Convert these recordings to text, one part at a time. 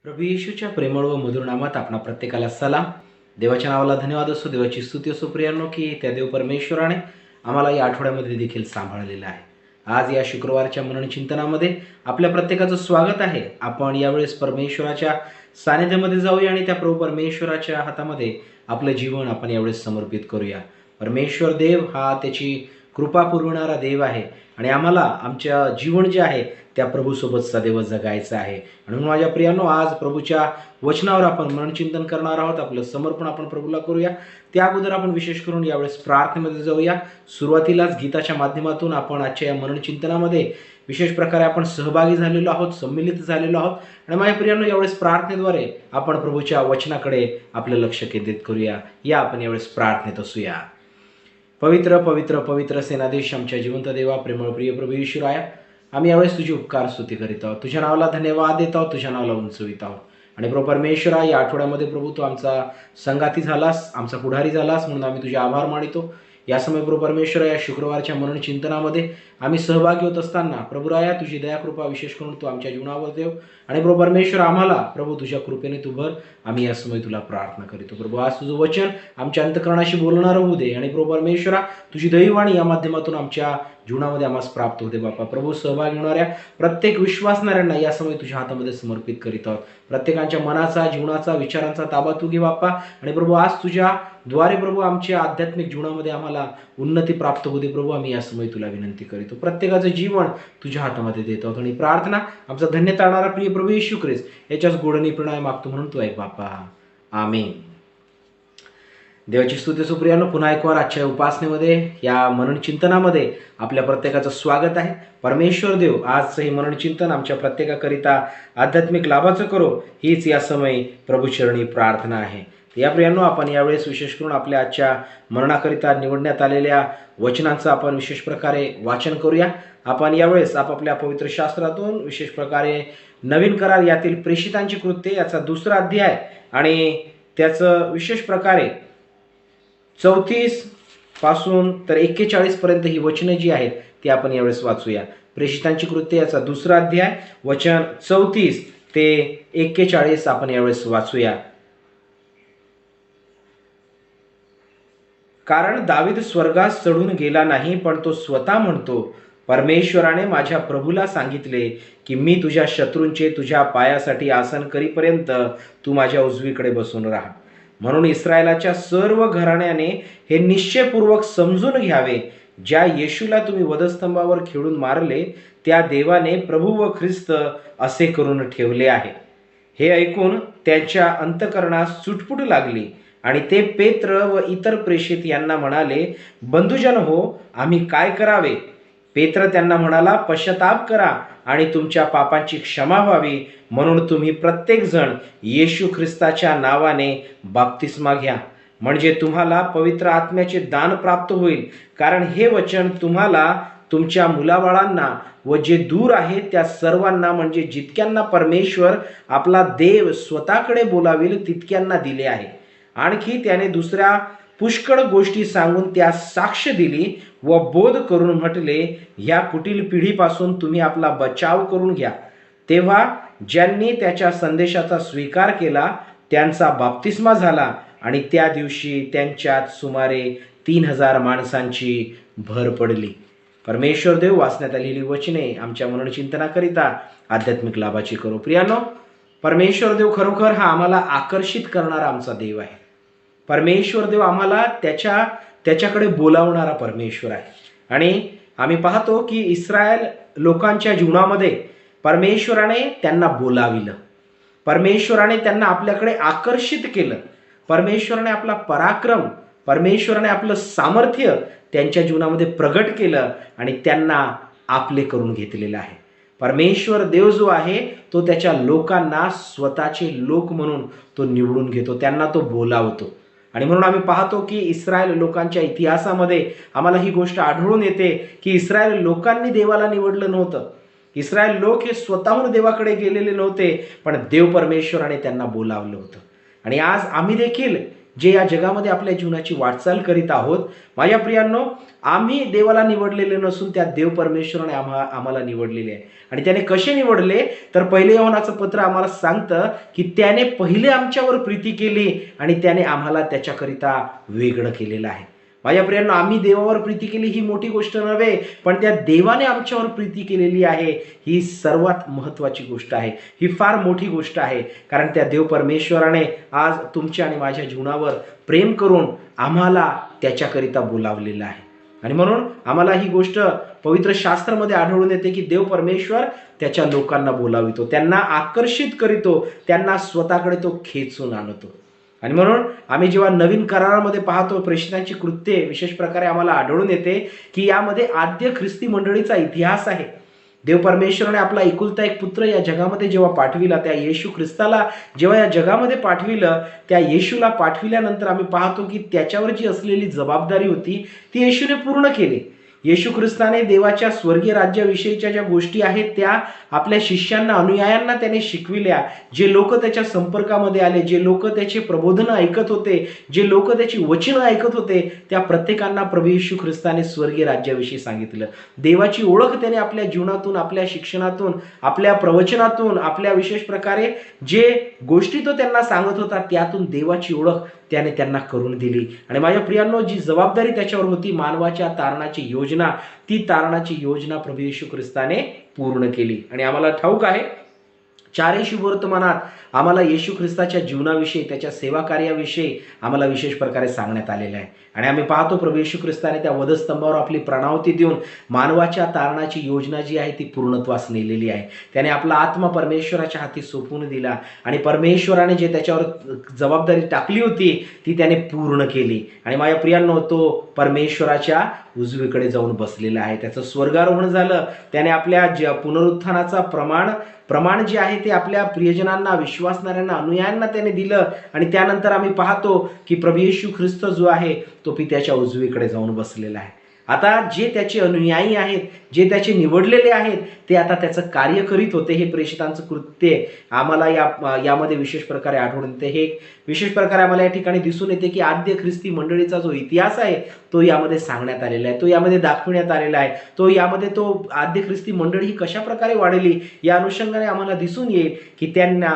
प्रभू येशूच्या प्रेमळ व मधुर नामात आपणा प्रत्येकाला सलाम. देवाच्या नावाला धन्यवाद असो, देवाची स्तुती असो प्रियांनो, की त्या देव परमेश्वराने आम्हाला या आठवड्यामध्ये देखील सांभाळलेलं आहे. आज या शुक्रवारच्या मननचिंतनामध्ये आपल्या प्रत्येकाचं स्वागत आहे. आपण यावेळेस परमेश्वराच्या सानिध्यामध्ये जाऊया आणि त्या प्रभू परमेश्वराच्या हातामध्ये आपलं जीवन आपण यावेळेस समर्पित करूया. परमेश्वर देव हा त्याची कृपा पुरवणारा देव आहे आणि आम्हाला आमच्या जीवन जे आहे त्या प्रभूसोबत सदैव जगायचं आहे. म्हणून माझ्या प्रियांनो, आज प्रभूच्या वचनावर आपण मननचिंतन करणार आहोत. आपलं समर्पण आपण प्रभूला करूया. त्या अगोदर आपण विशेष करून यावेळेस प्रार्थनेमध्ये जाऊया. सुरुवातीलाच गीताच्या माध्यमातून आपण आजच्या या मननचिंतनामध्ये विशेष प्रकारे आपण सहभागी झालेलो आहोत, सम्मिलित झालेलो आहोत. आणि माझ्या प्रियांनो, यावेळेस प्रार्थनेद्वारे आपण प्रभूच्या वचनाकडे आपलं लक्ष केंद्रित करूया. या आपण यावेळेस प्रार्थनेत असूया. पवित्र पवित्र पवित्र सेनाधीश आमच्या जिवंत देवा, प्रेमळ प्रिय प्रभू येशूराया, आम्ही यावेळेस तुझी उपकार स्तुती करीत आहोत. तुझ्या नावाला धन्यवाद देत आहोत, तुझ्या नावाला उंचवित आहोत. आणि प्रभू परमेश्वरा, या आठवड्यामध्ये प्रभू तू आमचा संगाती झालास, आमचा पुढारी झालास, म्हणून आम्ही तुझे आभार मानितो. या समय प्रभू परमेश्वरा, या शुक्रवारच्या मनन चिंतनामध्ये आम्ही सहभागी होत असताना प्रभुराया, तुझी दयाकृपा विशेष करून तू आमच्या जीवनावर देव. आणि प्रभू परमेश्वर, आम्हाला प्रभू तुझ्या कृपेने तू भर. आम्ही या समय तुला प्रार्थना करीतो. प्रभू, आज तुझं वचन आमच्या अंतःकरणाशी बोलणारं होऊ दे. आणि प्रभू परमेश्वरा, तुझी दैववाणी या माध्यमातून आमच्या जीवनामध्ये आम्हाला प्राप्त होते बापा. प्रभू, सहभागी होणाऱ्या प्रत्येक विश्वासणाऱ्यांना या समय तुझ्या हातामध्ये समर्पित करीत आहोत. प्रत्येकाच्या मनाचा, जीवनाचा, विचारांचा ताबा तू घे बाप्पा. आणि प्रभू, आज तुझ्या द्वारे प्रभू आमच्या आध्यात्मिक जीवनामध्ये आम्हाला उन्नती प्राप्त होते प्रभू. आम्ही या समय तुला विनंती करीतो. प्रत्येकाचं जीवन तुझ्या हातामध्ये देत आहोत आणि प्रार्थना आमचा धन्यता आणणारा प्रिय प्रभू येशू ख्रिस्त याच्याच गोडणी प्रणय मागतो म्हणून तू ऐक बापा. आमेन. देवाची स्तुती सुप्रियानो, पुन्हा एक वार आजच्या उपासनेमध्ये या मनन चिंतनामध्ये आपल्या प्रत्येकाचं स्वागत आहे. परमेश्वर देव आजचं हे मनन चिंतन आमच्या प्रत्येकाकरिता आध्यात्मिक लाभाचं करो, हीच या समय प्रभूचरणी प्रार्थना आहे. या प्रियांनो, आपण यावेळेस विशेष करून आपल्या आजच्या मननाकरिता निवडण्यात आलेल्या वचनांचं आपण विशेष प्रकारे वाचन करूया. आपण यावेळेस आपापल्या पवित्र शास्त्रातून विशेष प्रकारे नवीन करार यातील प्रेषितांची कृत्ये याचा 2रा अध्याय आणि त्याचं विशेष प्रकारे 34 पासून तर 41 पर्यंत ही वचने जी आहेत ती आपण यावेळेस वाचूया. प्रेषितांची कृत्ये याचा 2रा अध्याय वचन 34 ते 41 आपण यावेळेस वाचूया. कारण दावीद स्वर्गात चढून गेला नाही, पण तो स्वतः म्हणतो, परमेश्वराने माझ्या प्रभूला सांगितले की मी तुझ्या शत्रूंचे तुझ्या पायासाठी आसन करीपर्यंत तू माझ्या उजवीकडे बसून राहा. म्हणून इस्रायलाच्या सर्व घराण्याने हे निश्चयपूर्वक समजून घ्यावे, ज्या येशूला तुम्ही वधस्तंभावर खिळून मारले त्या देवाने प्रभू व ख्रिस्त असे करून ठेवले आहे. हे ऐकून त्यांच्या अंतःकरणास चुटपुट लागली आणि ते पेत्र व इतर प्रेषित यांना म्हणाले, बंधुजन हो, आम्ही काय करावे? पेत्र त्यांना म्हणाला, पश्चाताप करा आणि तुमच्या पापांची क्षमा व्हावी, म्हणून तुम्ही प्रत्येकजण येशू ख्रिस्ताच्या नावाने बाप्तिस्मा घ्या, म्हणजे तुम्हाला पवित्र आत्म्याचे दान प्राप्त होईल. कारण हे वचन तुम्हाला, तुमच्या मुलाबाळांना व जे दूर आहेत त्या सर्वांना, म्हणजे जितक्यांना परमेश्वर आपला देव स्वतःकडे बोलावेल तितक्यांना दिले आहे. आणखी त्याने दुसऱ्या पुष्कळ गोष्टी सांगून त्या साक्ष दिली व बोध करून म्हटले, ह्या कुटील पिढीपासून तुम्ही आपला बचाव करून घ्या. तेव्हा ज्यांनी त्याच्या संदेशाचा स्वीकार केला त्यांचा बाप्तिस्मा झाला आणि त्या दिवशी त्यांच्यात सुमारे 3000 माणसांची भर पडली. परमेश्वर देव वाचण्यात आलेली वचने आमच्या मनोचिंतनाकरिता आध्यात्मिक लाभाची करो. प्रियानो, परमेश्वर देव खरोखर हा आम्हाला आकर्षित करणारा आमचा देव आहे. परमेश्वर देव आम्हाला त्याच्याकडे बोलावणारा परमेश्वर आहे. आणि आम्ही पाहतो की इस्रायल लोकांच्या जीवनामध्ये परमेश्वराने त्यांना बोलाविलं, परमेश्वराने त्यांना आपल्याकडे आकर्षित केलं, परमेश्वराने आपला पराक्रम, परमेश्वराने आपलं सामर्थ्य त्यांच्या जीवनामध्ये प्रगट केलं आणि त्यांना आपले करून घेतलेलं आहे. परमेश्वर देव जो आहे तो त्याच्या लोकांना स्वतःचे लोक म्हणून तो निवडून घेतो, त्यांना तो बोलावतो. आणि म्हणून आम्ही पाहतो की इस्रायल लोकांच्या इतिहासामध्ये आम्हाला ही गोष्ट आढळून येते की इस्रायल लोकांनी देवाला निवडलं नव्हतं. इस्रायल लोक हे स्वतःहून देवाकडे गेलेले नव्हते, पण देव परमेश्वराने त्यांना बोलावलं होतं. आणि आज आम्ही देखील जे या जगामध्ये आपल्या जीवनाची वाटचाल करीत आहोत, माझ्या प्रियांनो, आम्ही देवाला निवडलेले नसून त्या देव परमेश्वराने आम्हाला निवडलेले आहे. आणि त्याने कसे निवडले तर 1 योहानाचं पत्र आम्हाला सांगतं की त्याने पहिले आमच्यावर प्रीती केली आणि त्याने आम्हाला त्याच्याकरिता वेगळं केलेलं आहे. माझ्या प्रियांनो, आम्ही देवावर प्रीती केली ही मोठी गोष्ट नव्हे, पण त्या देवाने आमच्यावर प्रीती केलेली आहे ही सर्वात महत्त्वाची गोष्ट आहे, ही फार मोठी गोष्ट आहे. कारण त्या देव परमेश्वराने आज तुमच्या आणि माझ्या जीवनावर प्रेम करून आम्हाला त्याच्याकरिता बोलावलेलं आहे. आणि म्हणून आम्हाला ही गोष्ट पवित्र शास्त्रामध्ये आढळून येते की देव परमेश्वर त्याच्या लोकांना बोलावितो, त्यांना आकर्षित करीतो, त्यांना स्वतःकडे तो खेचून आणतो. आणि म्हणून आम्ही जेव्हा नवीन करारामध्ये पाहतो प्रेषितांची कृत्ये विशेष प्रकारे आम्हाला आढळून येते की यामध्ये आद्य ख्रिस्ती मंडळीचा इतिहास आहे. देव परमेश्वराने आपला एकुलता एक पुत्र या जगामध्ये जेव्हा पाठविला, त्या येशू ख्रिस्ताला जेव्हा या जगामध्ये पाठविलं, त्या येशूला पाठविल्यानंतर आम्ही पाहतो की त्याच्यावर जी असलेली जबाबदारी होती ती येशूने पूर्ण केली. येशू ख्रिस्ताने देवाच्या स्वर्गीय राज्याविषयीच्या ज्या गोष्टी आहेत त्या आपल्या शिष्यांना, अनुयायांना त्याने शिकविल्या. जे लोक त्याच्या संपर्कामध्ये आले, जे लोक त्याचे प्रबोधन ऐकत होते, जे लोक त्याची वचनं ऐकत होते, त्या प्रत्येकांना प्रभू येशू ख्रिस्ताने स्वर्गीय राज्याविषयी सांगितलं. देवाची ओळख त्याने आपल्या जीवनातून, आपल्या शिक्षणातून, आपल्या प्रवचनातून, आपल्या विशेष प्रकारे जे गोष्टी तो त्यांना सांगत होता त्यातून देवाची ओळख त्याने त्यांना करून दिली. आणि माझ्या प्रियांनो, जी जबाबदारी त्याच्यावर होती मानवाच्या तारणाची योजना योजना, ती तारणाची योजना प्रभू येशू ख्रिस्ताने पूर्ण केली. आणि आम्हाला ठाऊक आहे चारही शुभवर्तमानात आम्हाला येशू ख्रिस्ताच्या जीवनाविषयी, त्याच्या सेवा कार्याविषयी आम्हाला विशेष प्रकारे सांगण्यात आलेलं आहे. आणि आम्ही पाहतो प्रभू येशू ख्रिस्ताने त्या वधस्तंभावर आपली प्राणाहुती देऊन मानवाच्या तारणाची योजना जी आहे ती पूर्णत्वास नेलेली आहे. त्याने आपला आत्मा परमेश्वराच्या हाती सोपवून दिला आणि परमेश्वराने जे त्याच्यावर जबाबदारी टाकली होती ती त्याने पूर्ण केली. आणि माझ्या प्रियांनो, तो परमेश्वराच्या उजवीकडे जाऊन बसलेला आहे. त्याचं स्वर्गारोहण झालं. त्याने आपल्या पुनरुत्थानाचा प्रमाण जे आहे ते आपल्या प्रियजनांना, विश्वासणाऱ्यांना, अनुयायांना त्याने दिलं. आणि त्यानंतर आम्ही पाहतो की प्रभू येशू ख्रिस्त जो आहे तो पित्याच्या उजवीकडे जाऊन बसलेला आहे. आता जे त्याचे अनुयायी आहेत, जे त्याचे निवडलेले आहेत, ते आता त्याचं कार्य करीत होते. हे प्रेषितांचं कृत्य आम्हाला यामध्ये विशेष प्रकारे आढळून येते. हे विशेष प्रकारे आम्हाला या ठिकाणी दिसून येते की आद्य ख्रिस्ती मंडळीचा जो इतिहास आहे तो यामध्ये सांगण्यात आलेला आहे, तो यामध्ये दाखवण्यात आलेला आहे. तो आद्य ख्रिस्ती मंडळी ही कशा प्रकारे वाढली या अनुषंगाने आम्हाला दिसून येईल की त्यांना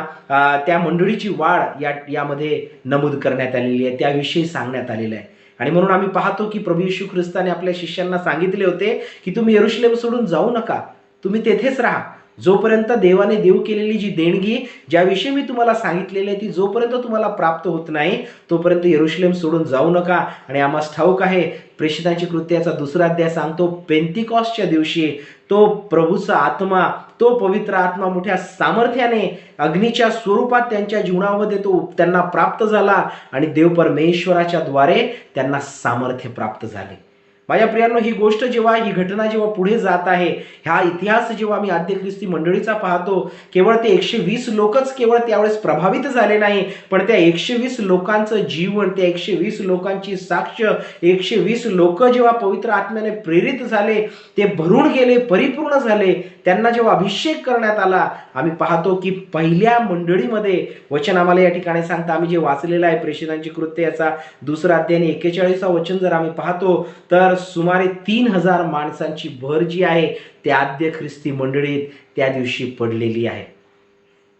त्या मंडळीची वाढ यामध्ये नमूद करण्यात आलेली आहे, त्याविषयी सांगण्यात आलेलं आहे. आणि म्हणून आम्ही पाहतो की प्रभू येशू ख्रिस्ताने आपल्या शिष्यांना सांगितले होते की तुम्ही यरूशलेम सोडून जाऊ नका, तुम्ही तेथेच राहा. जोपर्यंत देवाने देव केलेली जी देणगी, ज्याविषयी मी तुम्हाला सांगितलेली आहे, ती जोपर्यंत तुम्हाला प्राप्त होत नाही तोपर्यंत यरूशलेम सोडून जाऊ नका. आणि आम्हाला ठाऊक आहे प्रेषितांची कृत्याचा 2 अध्याय सांगतो, पेंतिकॉसच्या दिवशी तो प्रभूचा आत्मा, तो पवित्र आत्मा मोठ्या सामर्थ्याने अग्नीच्या स्वरूपात त्यांच्या जीवनामध्ये तो त्यांना प्राप्त झाला आणि देव परमेश्वराच्या द्वारे त्यांना सामर्थ्य प्राप्त झाले. माझ्या प्रियांनो, ही घटना जेव्हा पुढे जात आहे, हा इतिहास जेव्हा आम्ही आद्य ख्रिस्ती मंडळीचा पाहतो, केवळ ते 120 लोकच केवळ त्यावेळेस प्रभावित झाले नाही, पण त्या 120 लोकांचं जीवन, त्या 120 लोकांची साक्ष, 120 लोक जेव्हा पवित्र आत्म्याने प्रेरित झाले, ते भरून गेले, परिपूर्ण झाले. त्यांना जेव्हा अभिषेक करण्यात आला, आम्ही पाहतो की पहिल्या मंडळीमध्ये वचन आम्हाला या ठिकाणी सांगतं, आम्ही जे वाचलेलं आहे प्रेषितांची कृत्य याचा 2 अध्याय 41 वचन जर आम्ही पाहतो तर सुमारे 3000 माणसांची भर जी आहे त्या आद्य ख्रिस्ती मंडळीत त्या दिवशी पडलेली आहे.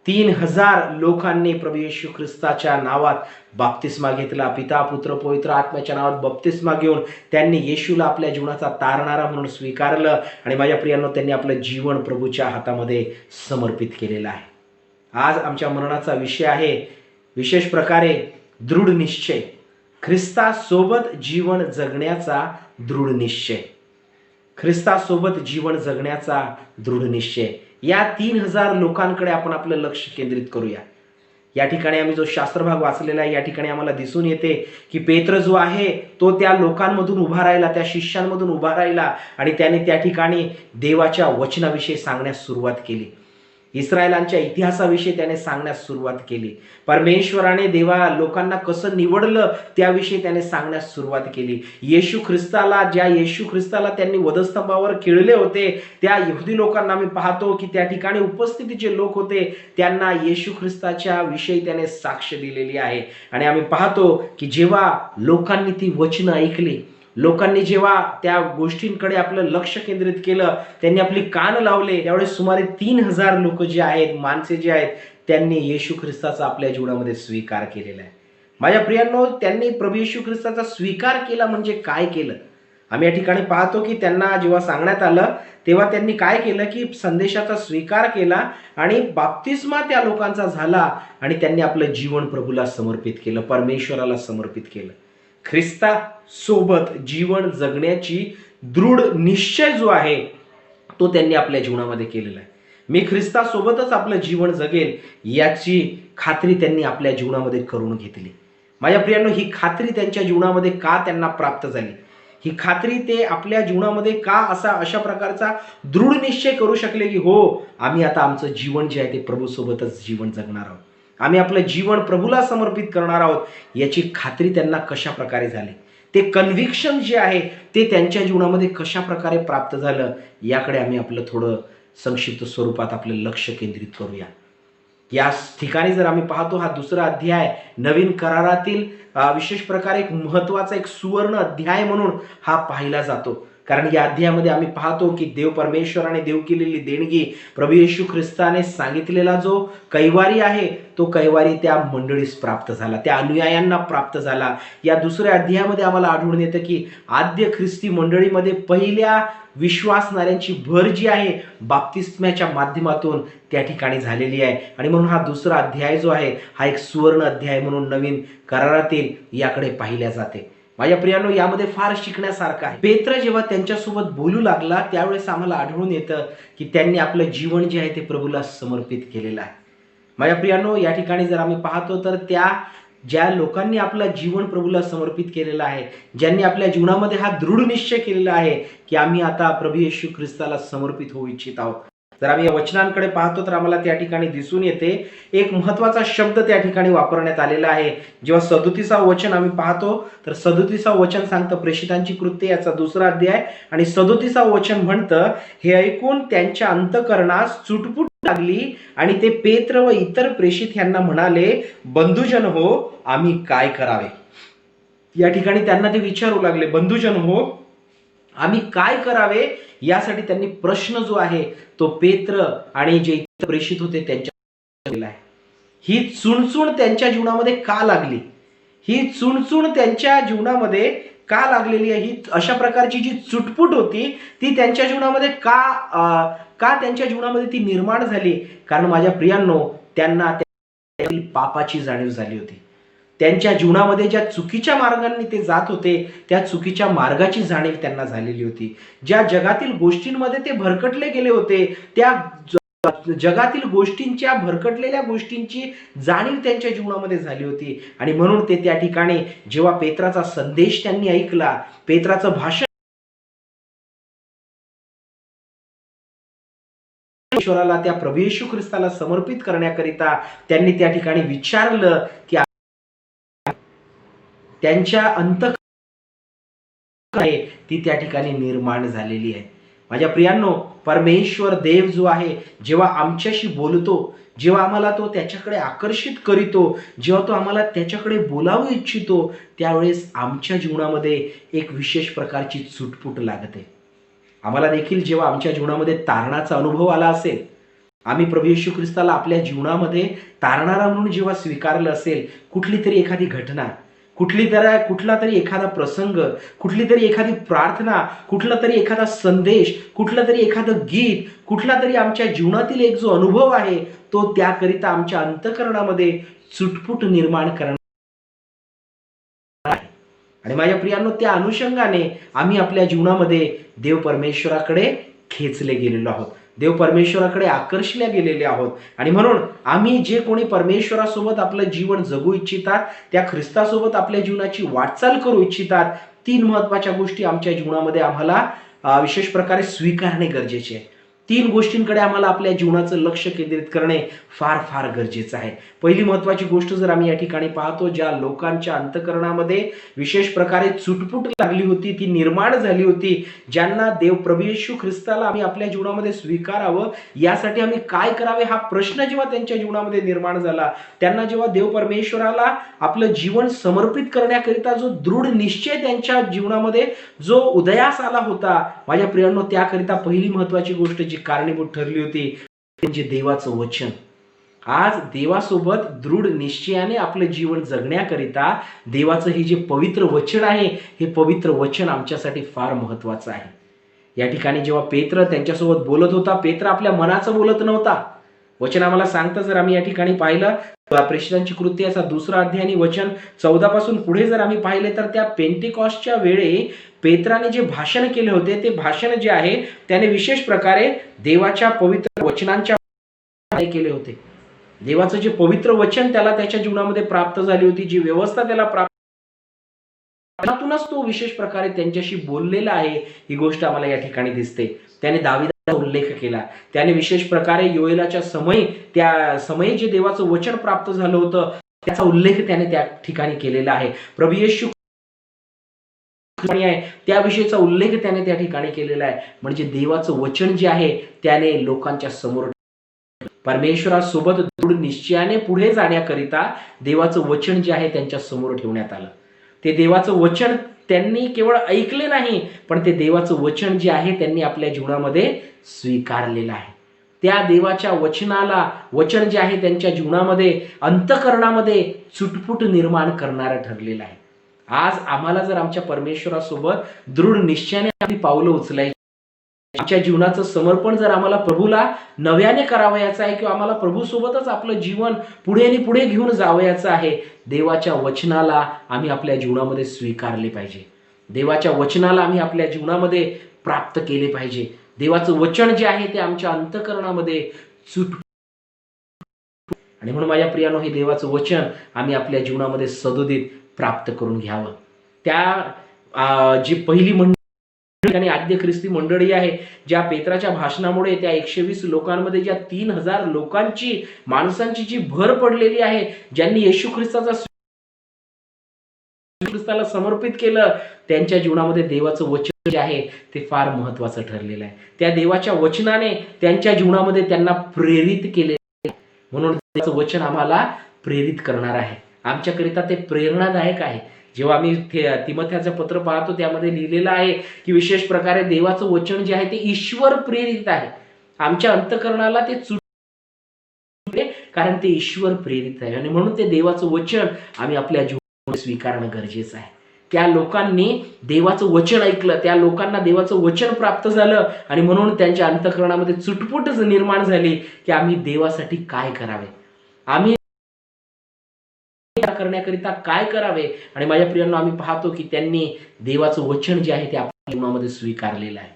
3000 लोकांनी प्रभू येशू ख्रिस्ताच्या नावात बाप्तिस्मा घेतला. पिता, पुत्र, पवित्र आत्म्याच्या नावात बाप्तिस्मा घेऊन त्यांनी येशूला आपल्या जीवनाचा तारणारा म्हणून स्वीकारलं. आणि माझ्या प्रियांनो, त्यांनी आपलं जीवन प्रभूच्या हातामध्ये समर्पित केलेलं आहे. आज आमच्या मननाचा विषय आहे विशेष प्रकारे दृढ निश्चय. ख्रिस्तासोबत जीवन जगण्याचा दृढ निश्चय. ख्रिस्तासोबत जीवन जगण्याचा दृढ निश्चय. या 3000 लोकांकडे आपण आपलं लक्ष केंद्रित करूया. या ठिकाणी आम्ही जो शास्त्रभाग वाचलेला आहे, या ठिकाणी आम्हाला दिसून येते की पेत्र जो आहे तो त्या लोकांमधून उभा राहिला, त्या शिष्यांमधून उभा राहिला आणि त्याने त्या ठिकाणी देवाच्या वचनाविषयी सांगण्यास सुरुवात केली. इस्रायलांच्या इतिहासाविषयी त्याने सांगण्यास सुरुवात केली. परमेश्वराने लोकांना कसं निवडलं त्याविषयी त्याने सांगण्यास सुरुवात केली. येशू ख्रिस्ताला त्यांनी वधस्तंभावर खिळले होते, त्या यहुदी लोकांना मी पाहतो की त्या ठिकाणी उपस्थित जे लोक होते त्यांना येशू ख्रिस्ताच्या विषयी त्याने साक्ष दिलेली आहे. आणि आम्ही पाहतो की जेव्हा लोकांनी ती वचनं ऐकली, लोकांनी जेव्हा त्या गोष्टींकडे आपलं लक्ष केंद्रित केलं, त्यांनी आपली कान लावले, त्यावेळेस सुमारे 3000 लोक जे आहेत, माणसे जे आहेत, त्यांनी येशू ख्रिस्ताचा आपल्या जीवनामध्ये स्वीकार केलेला आहे. माझ्या प्रियांनो, त्यांनी प्रभू येशू ख्रिस्ताचा स्वीकार केला म्हणजे काय केलं? आम्ही या ठिकाणी पाहतो की त्यांना जेव्हा सांगण्यात आलं तेव्हा त्यांनी काय केलं की संदेशाचा स्वीकार केला आणि बाप्तिस्मा त्या लोकांचा झाला आणि त्यांनी आपलं जीवन प्रभूला समर्पित केलं, परमेश्वराला समर्पित केलं. ख्रिस्तासोबत जीवन जगण्याची दृढ निश्चय जो आहे तो त्यांनी आपल्या जीवनामध्ये केलेला आहे. मी ख्रिस्तासोबतच आपलं जीवन जगेल याची खात्री त्यांनी आपल्या जीवनामध्ये करून घेतली. माझ्या प्रियांनो, ही खात्री त्यांच्या जीवनामध्ये का त्यांना प्राप्त झाली? ही खात्री ते आपल्या जीवनामध्ये का अशा प्रकारचा दृढ निश्चय करू शकले की हो, आम्ही आता आमचं जीवन जे आहे ते प्रभूसोबतच जीवन जगणार आहोत, आम्ही आपलं जीवन प्रभूला समर्पित करणार आहोत, याची खात्री त्यांना कशा प्रकारे झाली? ते कन्व्हिक्शन जे आहे ते त्यांच्या जीवनामध्ये कशा प्रकारे प्राप्त झालं, याकडे आम्ही आपलं थोडं संक्षिप्त स्वरूपात आपलं लक्ष केंद्रित करूया. या ठिकाणी जर आम्ही पाहतो, हा 2 अध्याय नवीन करारातील विशेष प्रकारे एक महत्वाचा, एक सुवर्ण अध्याय म्हणून हा पाहिला जातो. कारण या अध्यायामध्ये आम्ही पाहतो की देव परमेश्वराने देव केलेली देणगी, प्रभू येशू ख्रिस्ताने सांगितलेला जो कैवारी आहे तो कैवारी त्या मंडळीस प्राप्त झाला, त्या अनुयायांना प्राप्त झाला. या दुसऱ्या अध्यायामध्ये आम्हाला आढळून येतं की आद्य ख्रिस्ती मंडळीमध्ये पहिल्या विश्वासणाऱ्यांची भर जी आहे बाप्तिस्म्याच्या माध्यमातून त्या ठिकाणी झालेली आहे. आणि म्हणून हा दुसरा अध्याय जो आहे हा एक सुवर्ण अध्याय म्हणून नवीन करारातील याकडे पाहिल्या जाते. माझ्या प्रियांनो, यामध्ये फार शिकण्यासारखं आहे. पेत्र जेव्हा त्यांच्यासोबत बोलू लागला त्यावेळेस आम्हाला आढळून येतं की त्यांनी आपलं जीवन जे आहे ते प्रभूला समर्पित केलेलं आहे. माझ्या प्रियांनो, या ठिकाणी जर आम्ही पाहतो तर त्या ज्या लोकांनी आपलं जीवन प्रभूला समर्पित केलेलं आहे, ज्यांनी आपल्या जीवनामध्ये हा दृढ निश्चय केलेला आहे की आम्ही आता प्रभू येशू ख्रिस्ताला समर्पित होऊ इच्छित आहोत. जर आम्ही या वचनांकडे पाहतो तर आम्हाला त्या ठिकाणी दिसून येते एक महत्वाचा शब्द त्या ठिकाणी वापरण्यात आलेला आहे. जेव्हा 37 वचन आम्ही पाहतो तर 37 वचन सांगतं, प्रेषितांची कृत्ये याचा दुसरा अध्याय आणि 37 वचन म्हणतं, हे ऐकून त्यांच्या अंतःकरणास चुटपुट लागली आणि ते पेत्र व इतर प्रेषित यांना म्हणाले, बंधुजन हो, आम्ही काय करावे. या ठिकाणी त्यांना ते विचारू लागले, बंधुजन हो, आम्ही काय करावे. यासाठी त्यांनी प्रश्न जो आहे तो पेत्र आणि जे इतर प्रेषित होते त्यांच्या, ही चुणचुण त्यांच्या जीवनामध्ये का लागली, ही चुणचुण त्यांच्या जीवनामध्ये का लागलेली आहे, ही अशा प्रकारची जी चुटपुट होती ती त्यांच्या जीवनामध्ये का त्यांच्या जीवनामध्ये ती निर्माण झाली. कारण माझ्या प्रियांनो, त्यांना पापाची जाणीव झाली होती. त्यांच्या जीवनामध्ये ज्या चुकीच्या मार्गांनी ते जात होते त्या चुकीच्या मार्गाची जाणीव त्यांना झालेली होती. ज्या जगातील गोष्टींमध्ये ते भरकटले गेले होते त्या जगातील गोष्टींच्या, भरकटलेल्या गोष्टींची जाणीव त्यांच्या जीवनामध्ये झाली होती. आणि म्हणून ते त्या ठिकाणी जेव्हा पेत्राचा संदेश त्यांनी ऐकला, पेत्राचं भाषण ईश्वराला, त्या प्रभू येशू ख्रिस्ताला समर्पित करण्याकरिता त्यांनी त्या ठिकाणी विचारलं की त्यांच्या अंतःकरणात ती त्या ठिकाणी निर्माण झालेली आहे. माझ्या प्रियांनो, परमेश्वर देव जो आहे जेव्हा आमच्याशी बोलतो, जेव्हा आम्हाला तो त्याच्याकडे आकर्षित करीतो, जेव्हा तो आम्हाला त्याच्याकडे बोलावू इच्छितो, त्यावेळेस आमच्या जीवनामध्ये एक विशेष प्रकारची चुटपुट लागते. आम्हाला देखील जेव्हा आमच्या जीवनामध्ये तारणाचा अनुभव आला असेल, आम्ही प्रभू येशू ख्रिस्ताला आपल्या जीवनामध्ये तारणारा म्हणून जेव्हा स्वीकारलं असेल, कुठली तरी एखादी घटना, कुठला तरी एखादा प्रसंग, कुठली तरी एखादी प्रार्थना, कुठला तरी एखादा संदेश, कुठलं तरी एखादं गीत, कुठला तरी आमच्या जीवनातील एक जो अनुभव आहे तो त्याकरिता आमच्या अंतःकरणामध्ये चुटपुट निर्माण करणार. आणि माझ्या प्रियांनो, त्या अनुषंगाने आम्ही आपल्या जीवनामध्ये देव परमेश्वराकडे खेचले गेलेलो आहोत, देव परमेश्वराकडे आकर्षल्या गेलेले आहोत. आणि म्हणून आम्ही जे कोणी परमेश्वरासोबत आपलं जीवन जगू इच्छितात, त्या ख्रिस्तासोबत आपल्या जीवनाची वाटचाल करू इच्छितात, 3 महत्वाच्या गोष्टी आमच्या जीवनामध्ये आम्हाला विशेष प्रकारे स्वीकारणे गरजेचे आहे. 3 गोष्टींकडे आम्हाला आपल्या जीवनाचं लक्ष केंद्रित करणे फार फार गरजेचं आहे. पहिली महत्वाची गोष्ट जर आम्ही या ठिकाणी पाहतो, ज्या लोकांच्या अंतःकरणामध्ये विशेष प्रकारे चुटपुट लागली होती, ती निर्माण झाली होती, ज्यांना देव प्रभू येशू ख्रिस्ताला आम्ही आपल्या जीवनामध्ये स्वीकारावं यासाठी आम्ही काय करावे हा प्रश्न जेव्हा त्यांच्या जीवनामध्ये निर्माण झाला, त्यांना जेव्हा देव परमेश्वराला आपलं जीवन समर्पित करण्याकरिता जो दृढ निश्चय त्यांच्या जीवनामध्ये जो उदयास आला होता, माझ्या प्रियांनो, त्याकरिता पहिली महत्वाची गोष्ट जी कारणीभूत ठरली होती म्हणजे देवाचं वचन. आज देवासोबत दृढ निश्चयाने आपलं जीवन जगण्याकरिता देवाचं हे जे पवित्र वचन आहे, हे पवित्र वचन आमच्यासाठी फार महत्वाचं आहे. या ठिकाणी जेव्हा पेत्र त्यांच्यासोबत बोलत होता, पेत्र आपल्या मनाचं बोलत नव्हता. वचन आम्हाला सांगतं, जर आम्ही या ठिकाणी पाहिलं प्रेषितांची कृत्ये याचा 2रा अध्याय आणि वचन 14 पासून पुढे जर आम्ही पाहिले तर त्या पेंटिकॉस्टच्या वेळी पेत्राने जे भाषण केले होते ते भाषण जे आहे त्याने विशेष प्रकारे देवाच्या पवित्र वचनांच्या केले होते. देवाचं जे पवित्र वचन त्याला त्याच्या जीवनामध्ये प्राप्त झाली होती, जी व्यवस्था त्याला प्राप्त, त्यातूनच तो विशेष प्रकारे त्यांच्याशी बोललेला आहे, ही गोष्ट आम्हाला या ठिकाणी दिसते. त्याने दाविदाचा उल्लेख केला, त्याने विशेष प्रकारे योएलाच्या त्या समयी जे देवाचं वचन प्राप्त झालं होतं त्याचा उल्लेख त्याने त्या ठिकाणी केलेला आहे. प्रभू येशू आहे त्याविषयीचा उल्लेख त्याने त्या ठिकाणी केलेला आहे. म्हणजे देवाचं वचन जे आहे त्याने लोकांच्या समोर परमेश्वरासोबत दृढ निश्चयाने पुढे जाण्याकरिता देवाचं वचन जे आहे त्यांच्या समोर ठेवण्यात आलं. ते देवाचं वचन त्यांनी केवळ ऐकले नाही, पण ते देवाचं वचन जे आहे त्यांनी आपल्या जीवनामध्ये स्वीकारलेलं आहे. त्या देवाच्या वचन जे आहे त्यांच्या जीवनामध्ये, अंतःकरणामध्ये चुटपुट निर्माण करणारं ठरलेलं आहे. आज आम्हाला जर आमच्या परमेश्वरासोबत दृढ निश्चयाने आपली पावलं उचलायची, आमच्या जीवनाचं समर्पण जर आम्हाला प्रभूला नव्याने करावयाचं आहे, किंवा आम्हाला प्रभूसोबतच आपलं जीवन पुढे आणि पुढे घेऊन जावयाचं आहे, देवाच्या वचनाला आम्ही आपल्या जीवनामध्ये स्वीकारले पाहिजे. देवाच्या वचनाला आम्ही आपल्या जीवनामध्ये प्राप्त केले पाहिजे. देवाचं वचन जे आहे ते आमच्या अंतःकरणामध्ये आणि म्हणून माझ्या प्रियानो, हे देवाचं वचन आम्ही आपल्या जीवनामध्ये सदोदित प्राप्त करून घ्यावं. त्या जी पहिली मंडळी आणि आद्य ख्रिस्ती मंडळी आहे, ज्या पेत्राच्या भाषणामुळे त्या 120 लोकांमध्ये ज्या 3000 माणसांची जी भर पडलेली आहे, ज्यांनी येशू ख्रिस्ताला समर्पित केलं, त्यांच्या जीवनामध्ये देवाचं वचन जे आहे ते फार महत्वाचं ठरलेलं आहे. त्या देवाच्या वचनाने त्यांच्या जीवनामध्ये त्यांना प्रेरित केले, म्हणून देवाचं वचन आम्हाला प्रेरित करणार आहे. आमच्याकरिता ते प्रेरणादायक आहे. जेव्हा आम्ही तिमोथेचं पत्र पाहतो, त्यामध्ये लिहिलेलं आहे की विशेष प्रकारे देवाचं वचन जे आहे ते ईश्वर प्रेरित आहे. आमच्या अंतःकरणाला ते कारण ते ईश्वर प्रेरित आहे, आणि म्हणून ते देवाचं वचन आम्ही आपल्या जीवनात स्वीकारणं गरजेचं आहे. त्या लोकांनी देवाचं वचन ऐकलं, त्या लोकांना देवाचं वचन प्राप्त झालं, आणि म्हणून त्यांच्या अंतःकरणामध्ये चुटपुटच निर्माण झाली की आम्ही देवासाठी काय करावे, आम्ही करण्याकरिता काय करावे. आणि माझ्या प्रियांनो, आम्ही पाहतो की त्यांनी देवाचं वचन जे आहे ते आपल्या जीवनामध्ये स्वीकारलेलं आहे.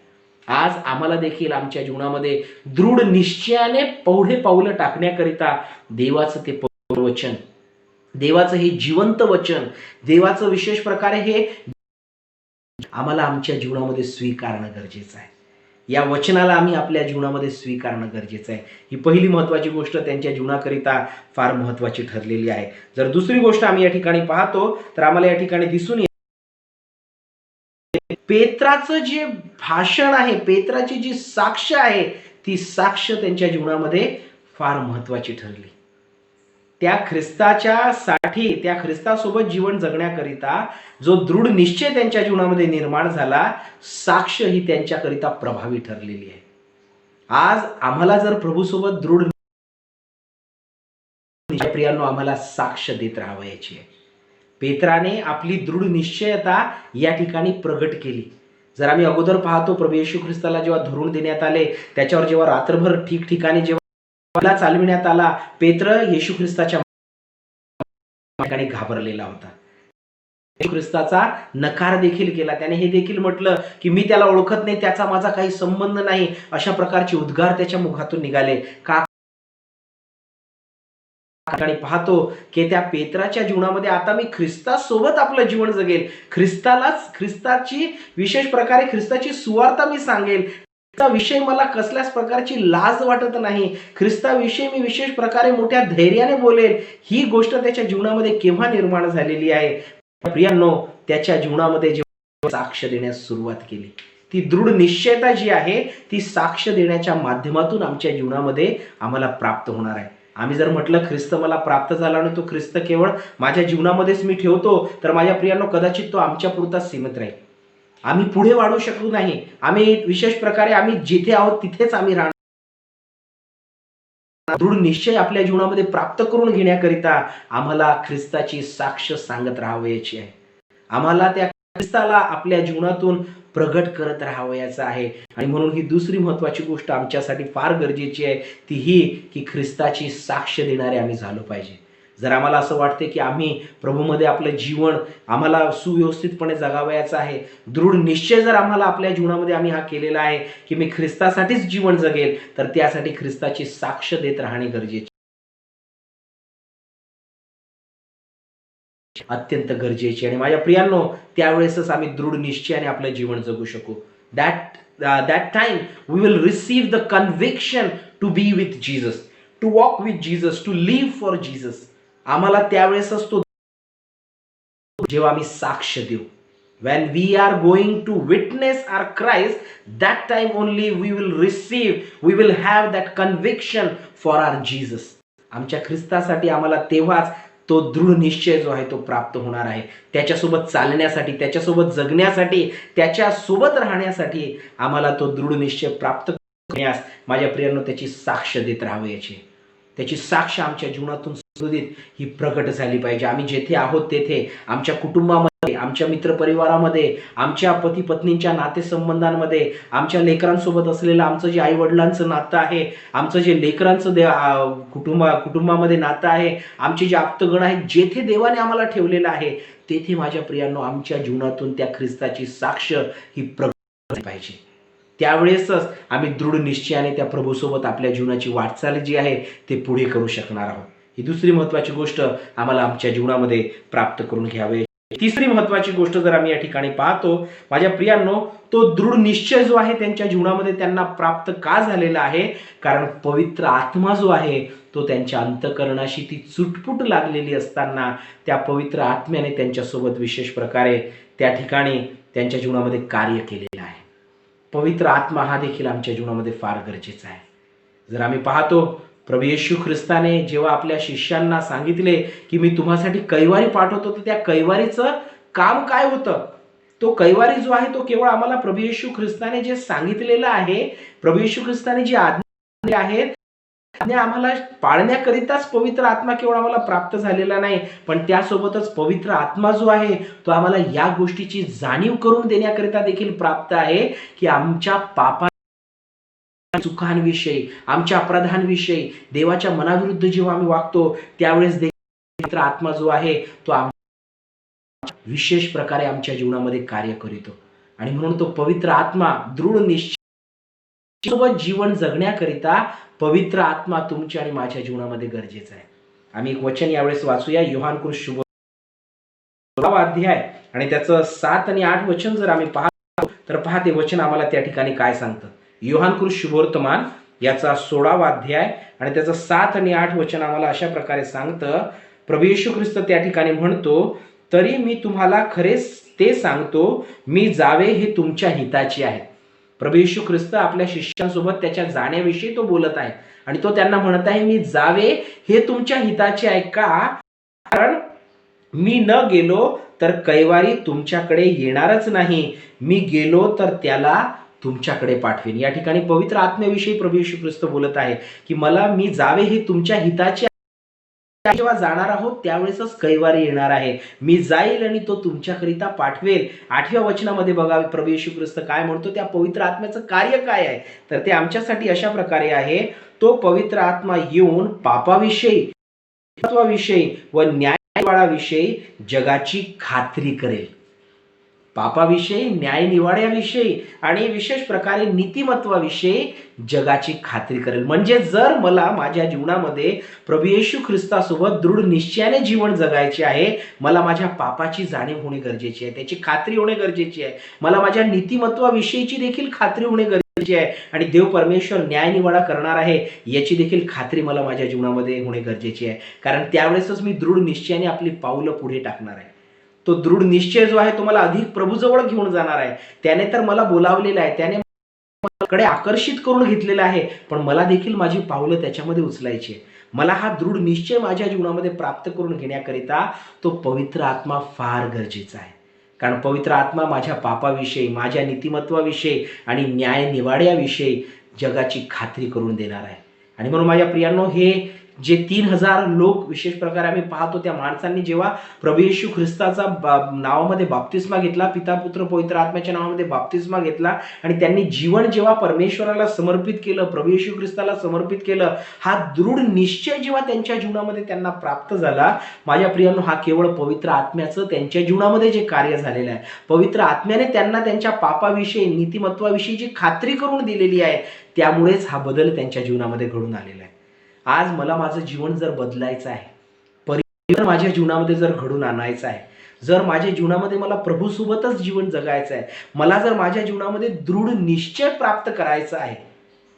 आज आम्हाला देखील आमच्या जीवनामध्ये दृढ निश्चयाने पुढे पावलं टाकण्याकरिता देवाचं ते वचन, देवाचं हे जिवंत वचन, देवाचं विशेष प्रकारे हे आम्हाला आमच्या जीवनामध्ये स्वीकारणं गरजेचं आहे. या वचनाला आम्ही आपल्या जीवनामध्ये स्वीकारणं गरजेचं आहे. ही पहिली महत्वाची गोष्ट त्यांच्या जीवनाकरिता फार महत्वाची ठरलेली आहे. जर दुसरी गोष्ट आम्ही या ठिकाणी पाहतो, तर आम्हाला या ठिकाणी दिसून येते पेत्राचं जे भाषण आहे, पेत्राची जी साक्ष आहे, ती साक्ष त्यांच्या जीवनामध्ये फार महत्वाची ठरली. त्या ख्रिस्तासोबत जीवन जगण्याकरिता जो दृढ निश्चय त्यांच्या जीवनामध्ये निर्माण झाला, साक्ष ही त्यांच्याकरिता प्रभावी ठरलेली आहे. आज आम्हाला जर प्रभूसोबत दृढ प्रियांनो, आम्हाला साक्ष देत राहावयाची आहे. पेत्राने आपली दृढ निश्चयता या ठिकाणी प्रगट केली. जर आम्ही अगोदर पाहतो, प्रभू येशू ख्रिस्ताला जेव्हा धरून देण्यात आले, त्याच्यावर जेव्हा रात्रभर ठिकठिकाणी जेव्हा चालविण्यात आला, पेत्र येशू ख्रिस्ताच्या ठिकाणी घाबरलेला होता. येशू ख्रिस्ताचा नकार देखील केला. त्याने हे देखील म्हटलं की मी त्याला ओळखत नाही, त्याचा माझा काही संबंध नाही, अशा प्रकारचे उद्गार त्याच्या मुखातून निघाले. का पाहतो की त्या पेत्राच्या जीवनामध्ये आता मी ख्रिस्तासोबत आपलं जीवन जगेल, ख्रिस्ताची विशेष प्रकारे ख्रिस्ताची सुवार्ता मी सांगेल, ख्रिस्ताविषयी मला कसल्याच प्रकारची लाज वाटत नाही, ख्रिस्ताविषयी मी विशेष प्रकारे मोठ्या धैर्याने बोलेल. ही गोष्ट त्याच्या जीवनामध्ये केव्हा निर्माण झालेली आहे? प्रियांनो, त्याच्या जीवनामध्ये जेव्हा साक्ष देण्यास सुरुवात केली, ती दृढ निश्चयता जी आहे ती साक्ष देण्याच्या माध्यमातून आमच्या जीवनामध्ये आम्हाला प्राप्त होणार आहे. आम्ही जर म्हटलं ख्रिस्त मला प्राप्त झाला आणि तो ख्रिस्त केवळ माझ्या जीवनामध्येच मी ठेवतो, तर माझ्या प्रियांनो कदाचित तो आमच्या पुरता सीमित राहील. आम्ही पुढे वाढू शकू नाही. आम्ही विशेष प्रकारे आम्ही जिथे आहोत तिथेच आम्ही राहणार. दृढ निश्चय आपल्या जीवनामध्ये प्राप्त करून घेण्याकरिता आम्हाला ख्रिस्ताची साक्ष सांगत राहावयाची आहे. आम्हाला त्या ख्रिस्ताला आपल्या जीवनातून प्रगट करत राहावयाचं आहे. आणि म्हणून ही दुसरी महत्वाची गोष्ट आमच्यासाठी फार गरजेची आहे, ती ही की ख्रिस्ताची साक्ष देणारे आम्ही झालो पाहिजे. जर आम्हाला असं वाटते की आम्ही प्रभूमध्ये आपलं जीवन आम्हाला सुव्यवस्थितपणे जगावयाचं आहे, दृढ निश्चय जर आम्हाला आपल्या जीवनामध्ये आम्ही हा केलेला आहे की मी ख्रिस्तासाठीच जीवन जगेल, तर त्यासाठी ख्रिस्ताची साक्ष देत राहणे गरजेचे, अत्यंत गरजेची. आणि माझ्या प्रियांनो, त्यावेळेसच आम्ही दृढ निश्चयाने आपलं जीवन जगू शकू. that time we will receive the conviction to be with Jesus, to walk with Jesus, to live for Jesus. आम्हाला त्यावेळेसच तो, जेव्हा आम्ही साक्ष देऊ, when we are going to witness our Christ, that time only we will have that conviction for our Jesus. आमच्या ख्रिस्तासाठी आम्हाला तेव्हाच तो दृढ निश्चय जो आहे तो प्राप्त होणार आहे. त्याच्यासोबत चालण्यासाठी, त्याच्यासोबत जगण्यासाठी, त्याच्यासोबत राहण्यासाठी आम्हाला तो दृढ निश्चय प्राप्त करण्यास माझ्या प्रियांनो त्याची साक्ष देत राहावे. त्याची साक्ष आमच्या जीवनातून सुदीत ही प्रकट झाली पाहिजे. आम्ही जेथे आहोत तेथे, आमच्या कुटुंबामध्ये, आमच्या मित्रपरिवारामध्ये, आमच्या पती पत्नींच्या नातेसंबंधांमध्ये, आमच्या लेकरांसोबत असलेलं आमचं जे आई वडिलांचं नातं आहे, आमचं जे लेकरांचं कुटुंबामध्ये नातं आहे, आमचे जे आप्तगण आहेत, जेथे देवाने आम्हाला ठेवलेलं आहे तेथे माझ्या प्रियांनो आमच्या जीवनातून त्या ख्रिस्ताची साक्ष ही प्रकट झाली पाहिजे. त्यावेळेसच आम्ही दृढ निश्चयाने त्या प्रभूसोबत आपल्या जीवनाची वाटचाल जी आहे ते पुढे करू शकणार आहोत. ही दुसरी महत्वाची गोष्ट आम्हाला आमच्या जीवनामध्ये प्राप्त करून घ्यावे. तिसरी महत्वाची गोष्ट जर आम्ही या ठिकाणी पाहतो माझ्या प्रियांनो, तो दृढ निश्चय जो आहे त्यांच्या जीवनामध्ये त्यांना प्राप्त का झालेला आहे? कारण पवित्र आत्मा जो आहे तो त्यांच्या अंतःकरणाशी ती चुटपुट लागलेली असताना त्या पवित्र आत्म्याने त्यांच्यासोबत विशेष प्रकारे त्या ठिकाणी त्यांच्या जीवनामध्ये कार्य केलेलं आहे. पवित्र आत्मा हा देखील आमच्या जीवनामध्ये फार गरजेचा आहे. जर आम्ही पाहतो प्रभू येशू ख्रिस्ताने जेव्हा आपल्या शिष्यांना सांगितले की मी तुम्हासाठी कैवारी पाठवतो, तर त्या कैवारीचं काम काय होतं? तो कैवारी जो आहे तो केवळ आम्हाला प्रभू येशू ख्रिस्ताने जे सांगितलेलं आहे, प्रभू येशू ख्रिस्ताने जी आज्ञा आहेत आज्ञा आम्हाला पाळण्याकरिताच पवित्र आत्मा केवळ आम्हाला प्राप्त झालेला नाही, पण त्यासोबतच पवित्र आत्मा जो आहे तो आम्हाला या गोष्टीची जाणीव करून देण्याकरिता देखील प्राप्त आहे की आमच्या पापा चुकांविषयी, आमच्या अपराधांविषयी, देवाच्या मनाविरुद्ध जेव्हा आम्ही वागतो त्यावेळेस पवित्र आत्मा जो आहे तो विशेष प्रकारे आमच्या जीवनामध्ये कार्य करीतो. आणि म्हणून तो पवित्र आत्मा दृढ निश्चय सोबत जीवन जगण्याकरिता पवित्र आत्मा तुमच्या आणि माझ्या जीवनामध्ये गरजेचा आहे. आम्ही एक वचन यावेळेस वाचूया. योहानकृत शुभ 16वा अध्याय आणि त्याचं 7 आणि 8 वचन जर आम्ही पाहतो तर पहा ते वचन आम्हाला त्या ठिकाणी काय सांगतं. योहानकृत शुभवर्तमान याचा 16वा अध्याय आणि त्याचं 7 आणि 8 वचन आम्हाला अशा प्रकारे सांगतं. प्रभू येशू ख्रिस्त त्या ठिकाणी म्हणतो, तरी मी तुम्हाला खरे ते सांगतो, मी जावे हे तुमच्या हिताचे आहे. प्रभू येशू ख्रिस्त आपल्या शिष्यांसोबत त्याच्या जाण्याविषयी तो बोलत आहे आणि तो त्यांना म्हणत आहे मी जावे हे तुमच्या हिताचे आहे. का? कारण मी न गेलो तर कैवारी तुमच्याकडे येणारच नाही, मी गेलो तर त्याला तुमच्याकडे पाठवेन. या ठिकाणी पवित्र आत्म्याविषयी प्रभू येशू ख्रिस्त बोलत आहे की मला मी जावे हे तुमच्या हिताचे. जेव्हा जाणार आहोत त्यावेळेसच कैवारी येणार आहे. मी जाईल आणि तो तुमच्याकरिता पाठवेल. 8व्या वचनामध्ये बघा प्रभू येशू ख्रिस्त काय म्हणतो, त्या पवित्र आत्म्याचं कार्य काय आहे तर ते आमच्यासाठी अशा प्रकारे आहे. तो पवित्र आत्मा येऊन पापाविषयी, तत्वाविषयी व न्यायनिवाड्याविषयी जगाची खात्री करेल. पापाविषयी, न्यायनिवाड्याविषयी आणि विशेष प्रकारे नीतिमत्वाविषयी जगाची खात्री करेल. म्हणजे जर मला माझ्या जीवनामध्ये प्रभू येशू ख्रिस्तासोबत दृढ निश्चयाने जीवन जगायचे आहे, मला माझ्या पापाची जाणीव होणे गरजेची आहे, त्याची खात्री होणे गरजेची आहे, मला माझ्या नीतिमत्वाविषयीची देखील खात्री होणे गरजेची आहे आणि देव परमेश्वर न्यायनिवाडा करणार आहे याची देखील खात्री मला माझ्या जीवनामध्ये होणे गरजेची आहे. कारण त्यावेळेसच मी दृढ निश्चयाने आपली पावलं पुढे टाकणार आहे. तो दृढ निश्चय जो आहे तो मला अधिक प्रभूजवळ घेऊन जाणार आहे. त्याने तर मला बोलावलेलं आहे, त्याने कडे आकर्षित करून घेतलेलं आहे, पण मला देखील माझी पावलं त्याच्यामध्ये उचलायची आहे. मला हा दृढ निश्चय माझ्या जीवनामध्ये प्राप्त करून घेण्याकरिता तो पवित्र आत्मा फार गरजेचा आहे. कारण पवित्र आत्मा माझ्या पापाविषयी, माझ्या नीतिमत्वाविषयी आणि न्याय निवाड्याविषयी जगाची खात्री करून देणार आहे. आणि म्हणून माझ्या प्रियांनो, हे जे 3000 लोक विशेष प्रकारे आम्ही पाहतो, त्या माणसांनी जेव्हा प्रभू येशू ख्रिस्ताचा नावामध्ये बाप्तिस्मा घेतला, पिता पुत्र पवित्र आत्म्याच्या नावामध्ये बाप्तिस्मा घेतला आणि त्यांनी जीवन जेव्हा परमेश्वराला समर्पित केलं, प्रभू येशू ख्रिस्ताला समर्पित केलं, हा दृढ निश्चय जेव्हा त्यांच्या जीवनामध्ये त्यांना प्राप्त झाला, माझ्या प्रियांनो, हा केवळ पवित्र आत्म्याचं त्यांच्या जीवनामध्ये जे कार्य झालेलं आहे, पवित्र आत्म्याने त्यांना त्यांच्या पापाविषयी, नीतिमत्वाविषयी जी खात्री करून दिलेली आहे, त्यामुळेच हा बदल त्यांच्या जीवनामध्ये घडून आलेला आहे. आज मला माझं जीवन जर बदलायचं आहे, परिवर्तन माझ्या जीवनामध्ये जर घडून आणायचं आहे, जर माझ्या जीवनामध्ये मला प्रभूसोबतच जीवन जगायचं आहे, मला जर माझ्या जीवनामध्ये दृढ निश्चय प्राप्त करायचा आहे,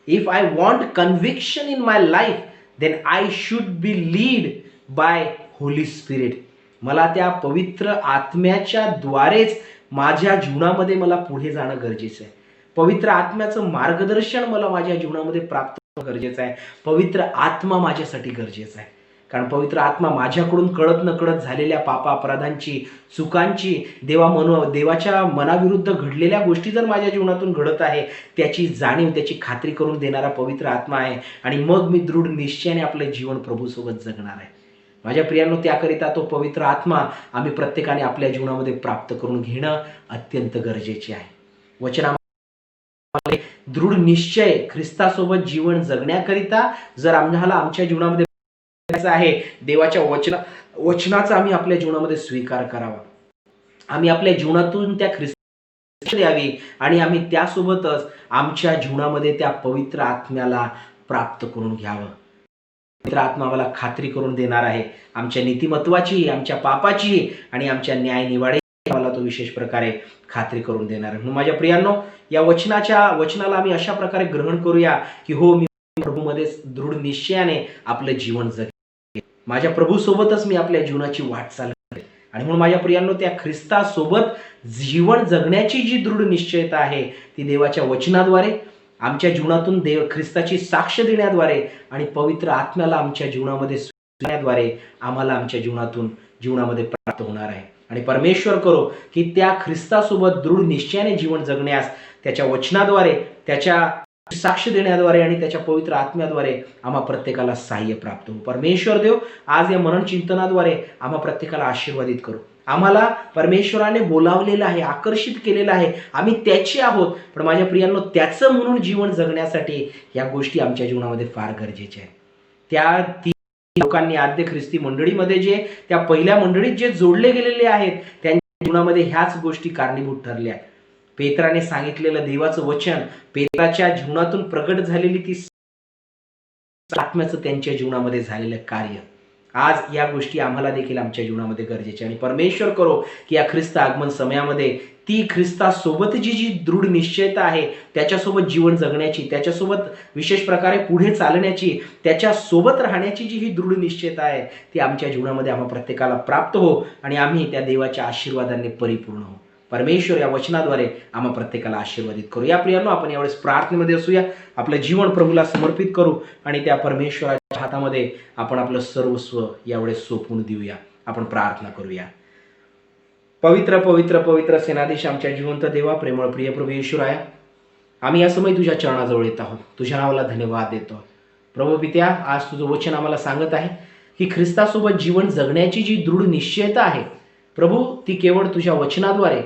if I want conviction in my life, then I should be lead by holy spirit. मला त्या पवित्र आत्म्याच्या द्वारेच माझ्या जीवनामध्ये मला पुढे जाणं गरजेचं आहे. पवित्र आत्म्याचं मार्गदर्शन मला माझ्या जीवनामध्ये प्राप्त गरजेचं आहे. पवित्र आत्मा माझ्यासाठी गरजेचा आहे. कारण पवित्र आत्मा माझ्याकडून कळत नकळत झालेल्या पापा अपराधांची, चुकांची, देवाच्या मनाविरुद्ध घडलेल्या गोष्टी जर माझ्या जीवनातून घडत आहे त्याची जाणीव, त्याची खात्री करून देणारा पवित्र आत्मा आहे. आणि मग मी दृढ निश्चयाने आपलं जीवन प्रभूसोबत जगणार आहे. माझ्या प्रियांनो, त्याकरिता तो पवित्र आत्मा आम्ही प्रत्येकाने आपल्या जीवनामध्ये प्राप्त करून घेणं अत्यंत गरजेचे आहे. वचनामध्ये दृढ निश्चय ख्रिस्तासोबत जीवन जगण्याकरिता जर आम्हाला आमच्या जीवनामध्ये आहे, देवाच्या वचनाचा आम्ही आपल्या जीवनामध्ये स्वीकार करावा. आम्ही आपल्या जीवनातून त्या ख्रिस्त द्यावी आणि आम्ही त्यासोबतच आमच्या जीवनामध्ये त्या पवित्र आत्म्याला प्राप्त करून घ्यावं. पवित्र आत्मा आम्हाला खात्री करून देणार आहे आमच्या नीतिमत्वाची, आमच्या पापाची आणि आमच्या न्यायनिवाड्याची आम्हाला तो विशेष प्रकारे खात्री करून देणार आहे. म्हणून माझ्या प्रियांनो, या वचनाला आम्ही अशा प्रकारे ग्रहण करूया की हो, मी प्रभूमध्ये दृढ निश्चयाने आपलं जीवन जगेन. माझ्या प्रभूसोबतच मी आपल्या जीवनाची वाटचाल करेन. आणि म्हणून माझ्या प्रियांनो, त्या ख्रिस्तासोबत जीवन जगण्याची जी दृढ निश्चयता आहे ती देवाच्या वचनाद्वारे, आमच्या जीवनातून ख्रिस्ताची साक्ष देण्याद्वारे आणि पवित्र आत्म्याला आमच्या जीवनामध्ये स्वीकारण्याद्वारे आम्हाला आमच्या जीवनामध्ये प्राप्त होणार आहे. आणि परमेश्वर करो की त्या ख्रिस्तासोबत दृढ निश्चयाने जीवन जगण्यास त्याच्या वचनाद्वारे, त्याच्या साक्ष देण्याद्वारे आणि त्याच्या पवित्र आत्म्याद्वारे आम्हा प्रत्येकाला सहाय्य प्राप्त हो. परमेश्वर देव आज या मनन चिंतनाद्वारे आम्हा प्रत्येकाला आशीर्वादित करू. आम्हाला परमेश्वराने बोलावलेलं आहे, आकर्षित केलेलं आहे, आम्ही त्याचे आहोत. पण माझ्या प्रियांनो, त्याचं म्हणून जीवन जगण्यासाठी या गोष्टी आमच्या जीवनामध्ये फार गरजेच्या आहेत. त्या लोकांनी आद्य ख्रिस्ती मंडळीमध्ये त्या पहिल्या मंडळीत जे जोडले गेलेले आहेत त्यांच्या जीवनामध्ये ह्याच गोष्टी कारणीभूत ठरल्या. पेत्राने सांगितलेलं देवाचं वचन, पेत्राच्या जीवनातून प्रगट झालेली ती आत्म्याचं त्यांच्या जीवनामध्ये झालेलं कार्य, आज या गोष्टी आम्हाला देखील आमच्या जीवनामध्ये गरजेच्या. आणि परमेश्वर करो की या ख्रिस्त आगमन समयामध्ये ती ख्रिस्तासोबतची जी दृढ निश्चयता आहे, त्याच्यासोबत जीवन जगण्याची, त्याच्यासोबत विशेष प्रकारे पुढे चालण्याची, त्याच्यासोबत राहण्याची जी ही दृढ निश्चयता आहे ती आमच्या जीवनामध्ये आम्हा प्रत्येकाला प्राप्त हो आणि आम्ही त्या देवाच्या आशीर्वादांनी परिपूर्ण हो. परमेश्वर या वचनाद्वारे आम्हा प्रत्येकाला आशीर्वादित करू. या प्रियांनो, आपण यावेळेस प्रार्थनेमध्ये असूया, आपलं जीवन प्रभूला समर्पित करू आणि त्या परमेश्वराच्या हातामध्ये आपण आपलं सर्वस्व यावेळेस सोपवून देऊया. आपण प्रार्थना करूया. पवित्र पवित्र पवित्र सेनाधीश आमच्या जिवंत देवा, प्रेमळ प्रिय प्रभू येशूराया, आम्ही या समय तुझ्या चरणाजवळ येत आहोत. तुझ्या नावाला धन्यवाद देतो. प्रभू पित्या, आज तुझं वचन आम्हाला सांगत आहे की ख्रिस्तासोबत जीवन जगण्याची जी दृढ निश्चयता आहे प्रभू, ती केवळ तुझ्या वचनाद्वारे,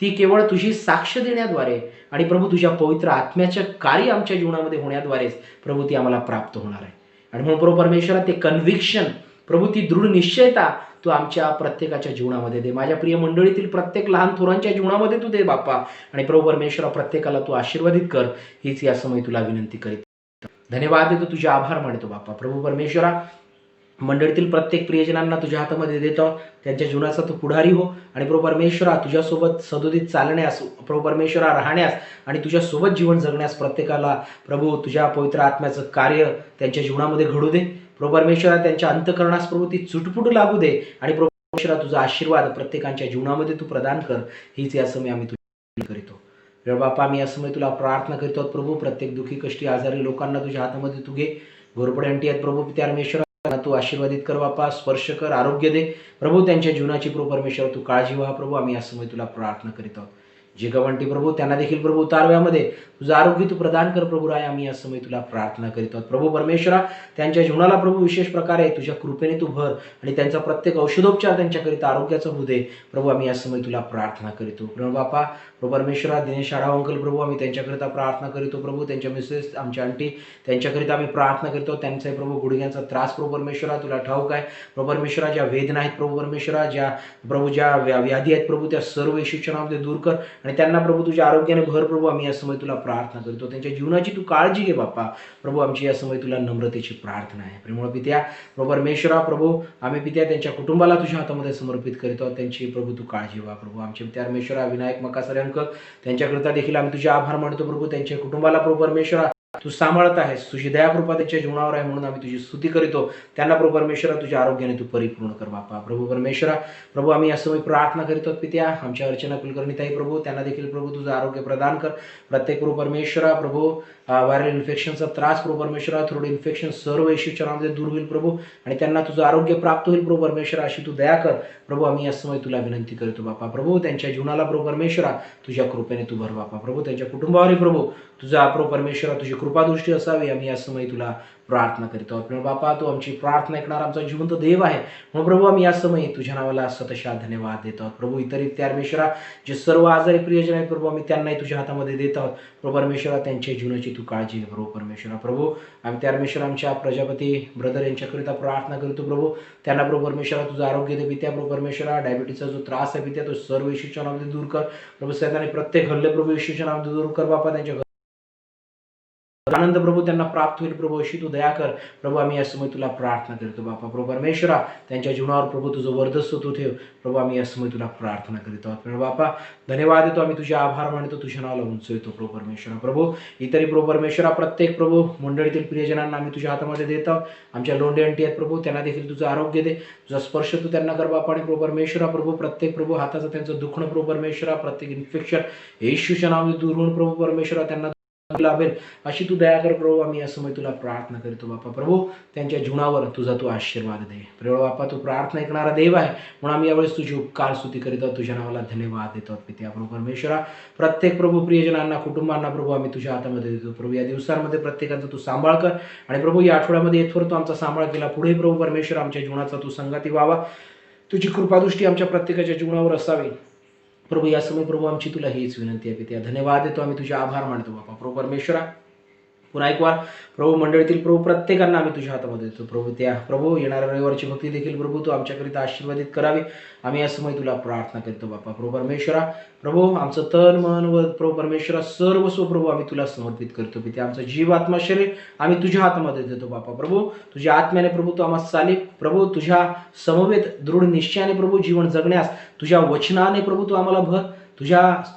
ती केवळ तुझी साक्ष देण्याद्वारे आणि प्रभू तुझ्या पवित्र आत्म्याचे कार्य आमच्या जीवनामध्ये होण्याद्वारेच प्रभू ती आम्हाला प्राप्त होणार आहे. आणि म्हणून प्रभू परमेश्वरा, ते कन्व्हिक्शन प्रभू, ती दृढ निश्चयता तू आमच्या प्रत्येकाच्या जीवनामध्ये दे. माझ्या प्रिय मंडळीतील प्रत्येक लहान थोरांच्या जीवनामध्ये तू दे बाप्पा. आणि प्रभू परमेश्वरा, प्रत्येकाला तू आशीर्वादित कर, हीच या समय तुला विनंती करीत धन्यवाद देतो, तुझे आभार मानतो बाप्पा. प्रभू परमेश्वरा, मंडळीतील प्रत्येक प्रियजनांना तुझ्या हातामध्ये देतो, त्यांच्या जीवनाचा तू पुढारी हो. आणि प्रभू परमेश्वरा, तुझ्यासोबत सदोदित चालण्यास, प्रभू परमेश्वरा राहण्यास आणि तुझ्यासोबत जीवन जगण्यास प्रत्येकाला प्रभू तुझ्या पवित्र आत्म्याचं कार्य त्यांच्या जीवनामध्ये घडू दे. प्रभू परमेश्वरा, त्यांच्या अंतःकरणास प्रभू ती चुटपुट लागू दे आणि प्रभू परमेश्वरा, तुझा आशीर्वाद प्रत्येकांच्या जीवनामध्ये तू प्रदान कर, हीच या समय आम्ही तुला करीतो. बाप्पा, मी या समय तुला प्रार्थना करतो प्रभू, प्रत्येक दुःखी कष्टी आजारी लोकांना तुझ्या हातामध्ये तू घे. घोरपडे अंटी आहेत प्रभू पित्या परमेश्वरा, तू आशीर्वादित कर बाप्पा, स्पर्श कर, आरोग्य दे प्रभू, त्यांच्या जीवनाची प्रभू परमेश्वर तू काळजी व्हा प्रभू. आम्ही या समय तुला प्रार्थना करीत आहोत. जे गवंटी प्रभू, त्यांना देखील प्रभू उतारव्यामध्ये तुझं आरोग्य तू प्रदान कर प्रभू राय. आम्ही या समय तुला प्रार्थना करीत आहोत प्रभू परमेश्वरा, त्यांच्या जीवनाला प्रभू विशेष प्रकारे तुझ्या कृपेने तू भर आणि त्यांचा प्रत्येक औषधोपचार त्यांच्याकरिता आरोग्याचा होऊ दे प्रभू. आम्ही या समय तुला प्रार्थना करीतो प्रभू बापा. प्रभू परमेश्वरा, दिनेश आढाव अंकल प्रभू, आम्ही त्यांच्याकरिता प्रार्थना करीतो प्रभू. त्यांच्या मिसेस, आमच्या आंटी, त्यांच्याकरिता आम्ही प्रार्थना करतो. त्यांचा प्रभू गुडघ्यांचा त्रास प्रभू परमेश्वरा तुला ठाऊक आहे प्रभू परमेश्वरा. ज्या वेदना आहेत प्रभू परमेश्वरा, ज्या व्याधी आहेत प्रभू, त्या सर्व येशूच्या नावामध्ये दूर कर आणि त्यांना प्रभू तुझ्या आरोग्याने भर प्रभू. आम्ही या समय तुला प्रार्थना करतो. त्यांच्या जीवनाची तू काळजी घे बाप्पा प्रभू. आमची या समय तुला नम्रतेची प्रार्थना आहे प्रेमळ पित्या प्रभू परमेश्वरा. प्रभू आम्ही पित्या त्यांच्या कुटुंबाला तुझ्या हातामध्ये समर्पित करीत आहोत. त्यांची प्रभू तू काळजी व्हा प्रभू. आमचे पित्या परमेश्वरा, विनायक मकासरे अंकल, त्यांच्याकरिता देखील आम्ही तुझे आभार मानतो प्रभू. त्यांच्या कुटुंबाला प्रभू परमेश्वरा तू सांभाळत आहेस, तुझी दयाकृपा त्यांच्या जीवनावर आहे म्हणून आम्ही तुझी स्तुती करीतो. त्यांना प्रभू परमेश्वरा तुझ्या आरोग्याने तू परिपूर्ण कर बापा प्रभू परमेश्वरा. प्रभू आम्ही या समय प्रार्थना करीतो पित्या आमच्या अर्चना कुलकर्णी ताई प्रभू, त्यांना देखील प्रभू तुझं आरोग्य प्रदान कर. प्रत्येक प्रभू परमेश्वरा प्रभू व्हायरल इन्फेक्शनचा त्रास प्रभू परमेश्वरा, थ्रोट इन्फेक्शन सर्व येशूच्या नावामध्ये दूर होईल प्रभू, आणि त्यांना तुझं आरोग्य प्राप्त होईल प्रभू परमेश्वरा, अशी तू दया कर प्रभू. आम्ही या समय तुला विनंती करतो बापा प्रभू. त्यांच्या जीवनाला प्रभू परमेश्वरा तुझ्या कृपेने तू भर बापा प्रभू. त्यांच्या कुटुंबावरही प्रभू तुझा प्रभू परमेश्वरा तुझी कृपादृष्टी असावी, आम्ही या समय तुला प्रार्थना करीतो. आपण बापा तू आमची प्रार्थना ऐकणार आमचा जिवंत देव आहे, म्हणून प्रभू आम्ही या समय तुझ्या नावाला सतशा धन्यवाद देतो प्रभू. इतर परमेश्वरा जे सर्व आजारी प्रियजन आहेत प्रभू, आम्ही त्यांनाही तुझ्या हातामध्ये देत आहोत प्रभू परमेश्वरा. त्यांच्या जीवनाची तू काळजी घे प्रभू परमेश्वरा. प्रभू आम्ही परमेश्वरा आमच्या प्रजापती ब्रदर यांच्याकरिता प्रार्थना करतो प्रभू. त्यांना प्रभू परमेश्वरा तुझं आरोग्य दे पित्या प्रभू परमेश्वरा. डायबिटीसचा जो त्रास आहे पित्या तो सर्व येशूच्या नावामध्ये दूर कर प्रभू. सैताने प्रत्येक हल्ले प्रभू येशूच्या नावामध्ये दूर कर बापा. त्यांच्या आनंद प्रभू त्यांना प्राप्त होईल प्रभू, अशी तू दया कर प्रभू. आम्ही या समय तुला प्रार्थना करतो बापा प्रभू परमेश्वरा. त्यांच्या जीवनावर प्रभू तुझं वर्चस्व तू ठेव प्रभू. आम्ही या समय तुला प्रार्थना करीत आहोत बापा. धन्यवाद देतो आम्ही, तुझे आभार मानतो, तुझ्या नावाला उंचवतो प्रभू परमेश्वरा. प्रभू इतरही प्रभू परमेश्वरा प्रत्येक प्रभू मंडळीतील प्रियजनांना आम्ही तुझ्या हातामध्ये देत आहोत. आमच्या लोंढे अंटी आहेत प्रभू, त्यांना देखील तुझं आरोग्य दे, तुझा स्पर्श तू त्यांना कर बापा. आणि प्रभू परमेश्वरा प्रभू प्रत्येक प्रभू हाताचं त्यांचं दुखणं प्रभू परमेश्वरा, प्रत्येक इन्फेक्शन येशूच्या नावामध्ये दूर होऊन प्रभू परमेश्वरा त्यांना लाभेल, अशी तू दया कर प्रभू. आम्ही या समय तुला प्रार्थना करतो बापा प्रभू. त्यांच्या जीवनावर तुझा तू आशीर्वाद दे प्रभू बापा. तू प्रार्थना ऐकणारा देव आहे, म्हणून आम्ही यावेळेस तुझी उपकार स्तुती करीत आहोत, तुझ्या नावाला धन्यवाद देतो पित्या प्रभू परमेश्वरा. प्रत्येक प्रभू प्रियजनांना कुटुंबांना प्रभू आम्ही तुझ्या हातामध्ये देतो प्रभू. या दिवसांमध्ये प्रत्येकाचा तू सांभाळ कर, आणि प्रभू या आठवड्यामध्ये येथवर तू आमचा सांभाळ केला, पुढे प्रभू परमेश्वर आमच्या जीवनाचा तू संगती व्हावा, तुझी कृपादृष्टी आमच्या प्रत्येकाच्या जीवनावर असावी प्रभू. या समय प्रभू आमची तुला हीच विनंती आहे पित्या. धन्यवाद देतो आम्ही, तुझे आभार मानतो बापा प्रभू परमेश्वरा. पुन्हा एक वार प्रभू मंडळीतील प्रभू प्रत्येकांना आम्ही तुझ्या हातामध्ये देतो प्रभू. त्या प्रभू येणाऱ्या रविवारची भक्ती देखील प्रभू तू आमच्याकरिता आशीर्वादित करावी, आम्ही या समय तुला प्रार्थना करतो बापा प्रभू परमेश्वरा. प्रभू आमचं तन मन व प्रभू परमेश्वरा सर्वस्व प्रभू आम्ही तुला समर्पित करतो पित्या. आमचं जीव आत्मा शरीर आम्ही तुझ्या हातामध्ये देतो बापा प्रभू. तुझ्या आत्म्याने प्रभू तू आम्हाला चालील प्रभू, तुझ्या समवेत दृढ निश्चयाने प्रभू जीवन जगण्यास तुझ्या वचनाने प्रभू तू आम्हाला भर,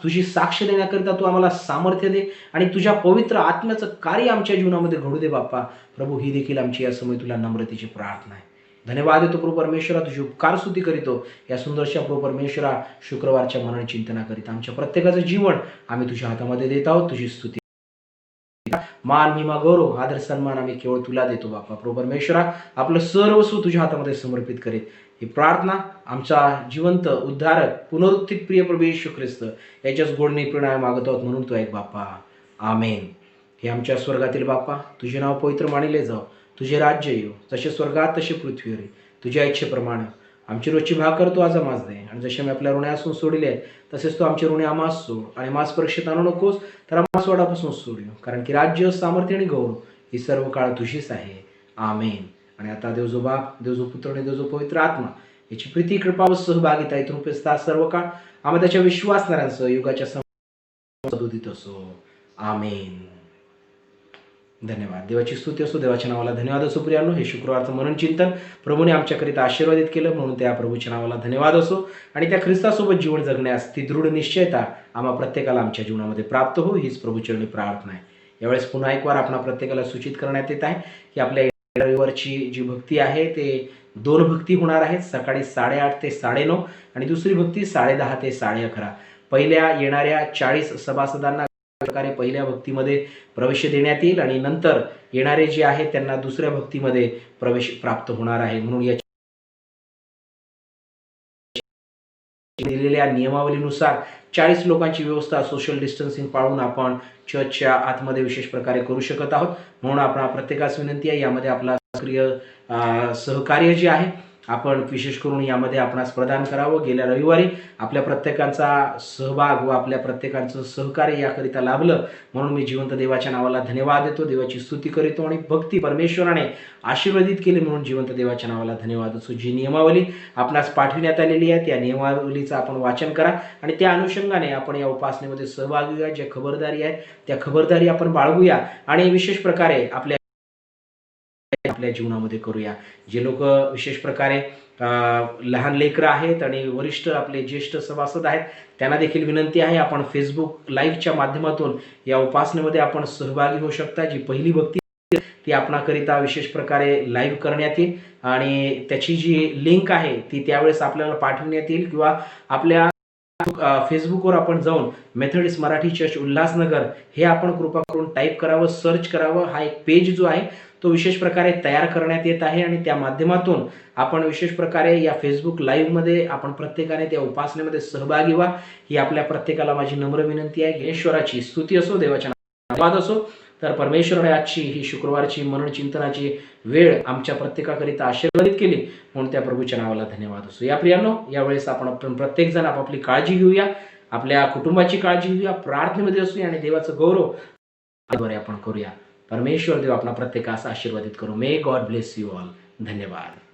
तुझी साक्ष देण्याकरिता तू आम्हाला सामर्थ्य दे, आणि तुझ्या पवित्र आत्म्याचं कार्य आमच्या जीवनामध्ये घडू दे बाप्पा प्रभू. ही देखील आमची या समय तुला नम्रतेची प्रार्थना आहे. धन्यवाद देतो प्रभू परमेश्वरा, तुझी उपकार स्तुती करीतो या सुंदरशा प्रभू परमेश्वरा शुक्रवारच्या मनन चिंतना करीता आमच्या प्रत्येकाचं जीवन आम्ही तुझ्या हातामध्ये देत आहोत. तुझी स्तुती मान महिमा गौरव आदर सन्मान आम्ही केवळ तुला देतो बाप्पा प्रभू परमेश्वरा. आपलं सर्वस्व तुझ्या हातामध्ये समर्पित करीत ही प्रार्थना आमचा जिवंत उद्धारक पुनरुत्थित प्रिय प्रभू येशू ख्रिस्त याच्याच गोडणी प्रणय मागत आहोत, म्हणून तो ऐक बाप्पा आमेन. हे आमच्या स्वर्गातील बाप्पा, तुझे नाव पवित्र मानिले जाओ, तुझे राज्य येऊ, जसे स्वर्गात तसे पृथ्वीवर. तुझ्या इच्छेप्रमाणे आमची रोजची भाकर तू आज आम्हास दे, आणि जसे मी आपल्या ऋणे असून सोडिले आहे तसेच तू आमचे ऋणे आम्हास सोड, आणि आम्हास परीक्षेत आणू नकोस तर आम्हास वाडापासून सोडू, कारण की राज्य सामर्थ्य आणि गौरव ही सर्व काळ तुझीच आहे. आमेन. आणि आता देव जो बाप, देव जो पुत्र आणि देव जो पवित्र आत्मा याची प्रीती कृपा व सहभागिता इथून पेसता सर्व काळ आम्ही त्याच्या विश्वासणाऱ्यांसह युगाच्या सदुदित असो. आमेन. धन्यवाद. देवाची स्तुती असो, देवाच्या नावाला धन्यवाद असो. प्रियांनो, हे शुक्रवारचं मनन चिंतन प्रभूने आमच्याकरिता आशीर्वादित केलं, म्हणून त्या प्रभूच्या नावाला धन्यवाद असो. आणि त्या ख्रिस्तासोबत जीवन जगण्यास ती दृढ निश्चयता आम्हा प्रत्येकाला आमच्या जीवनामध्ये प्राप्त हो, हीच प्रभूचरणी प्रार्थना आहे. यावेळेस पुन्हा एक वार आपणा प्रत्येकाला सूचित करण्यात येत आहे की आपल्या रविवारची जी भक्ती आहे ते 2 भक्ती होणार आहेत, सकाळी 8:30 ते 9:30 आणि दुसरी भक्ती 10:30 ते 11:30. पहिल्या येणाऱ्या 40 सभासदांना प्रकारे पहिल्या भक्तीमध्ये प्रवेश देण्यात येईल, आणि नंतर येणारे जे आहेत त्यांना दुसऱ्या भक्तीमध्ये प्रवेश प्राप्त होणार आहे. म्हणून या दिलेल्या नियमावलीनुसार 40 लोकांची व्यवस्था सोशल डिस्टन्सिंग पाळून आपण चर्चच्या आतमध्ये विशेष प्रकारे करू शकत आहोत. म्हणून आपण प्रत्येकास विनंती आहे, यामध्ये आपला सक्रिय सहकार्य जे आहे आपण विशेष करून यामध्ये आपणास प्रदान करावं. गेल्या रविवारी आपल्या प्रत्येकांचा सहभाग व आपल्या प्रत्येकांचं सहकार्य याकरिता लाभलं, म्हणून मी जिवंत देवाच्या नावाला धन्यवाद देतो, देवाची स्तुती करीतो. आणि भक्ती परमेश्वराने आशीर्वादित केली, म्हणून जिवंत देवाच्या नावाला धन्यवाद असो. जी नियमावली आपणास पाठविण्यात आलेली आहे त्या नियमावलीचं आपण वाचन करा, आणि त्या अनुषंगाने आपण या उपासनेमध्ये सहभागी होऊया. ज्या खबरदारी आहे त्या खबरदारी आपण बाळगूया, आणि विशेष प्रकारे आपल्या जीवनामध्ये करूया. जे लोक विशेष प्रकारे लहान लेकरं आहेत आणि वरिष्ठ आपले ज्येष्ठ सभासद आहेत त्यांना देखील विनंती आहे, आपण फेसबुक लाईव्हच्या माध्यमातून या उपासनेमध्ये आपण सहभागी होऊ शकता. जी पहिली भक्ती ती आपणाकरिता विशेष प्रकारे लाईव्ह करण्यात येईल, आणि त्याची जी लिंक आहे ती त्यावेळेस आपल्याला पाठवण्यात येईल, किंवा आपल्या फेसबुकवर आपण जाऊन मेथडिस्ट मराठी चर्च उल्हासनगर हे आपण कृपा करून टाईप करावं, सर्च करावं. हा एक पेज जो आहे तो विशेष प्रकारे तयार करण्यात येत आहे आणि त्या माध्यमातून आपण विशेष प्रकारे या फेसबुक लाईव्हमध्ये आपण प्रत्येकाने त्या उपासनेमध्ये सहभागी व्हा, ही आपल्या प्रत्येकाला माझी नम्र विनंती आहे. ईश्वराची स्तुती असो, देवाच्या धन्यवाद असो. तर परमेश्वराने आजची ही शुक्रवारची मनन चिंतनाची वेळ आमच्या प्रत्येकाकरिता आशीर्वादित केली म्हणून त्या प्रभूच्या नावाला धन्यवाद असो. या प्रियांनो, यावेळेस आपण प्रत्येक जण आपापली काळजी घेऊया, आपल्या कुटुंबाची काळजी घेऊया, प्रार्थनेमध्ये असूया आणि देवाचं गौरव आपण करूया. परमेश्वर देव आपला प्रत्येकास आशीर्वादित करू. May God bless you all. धन्यवाद.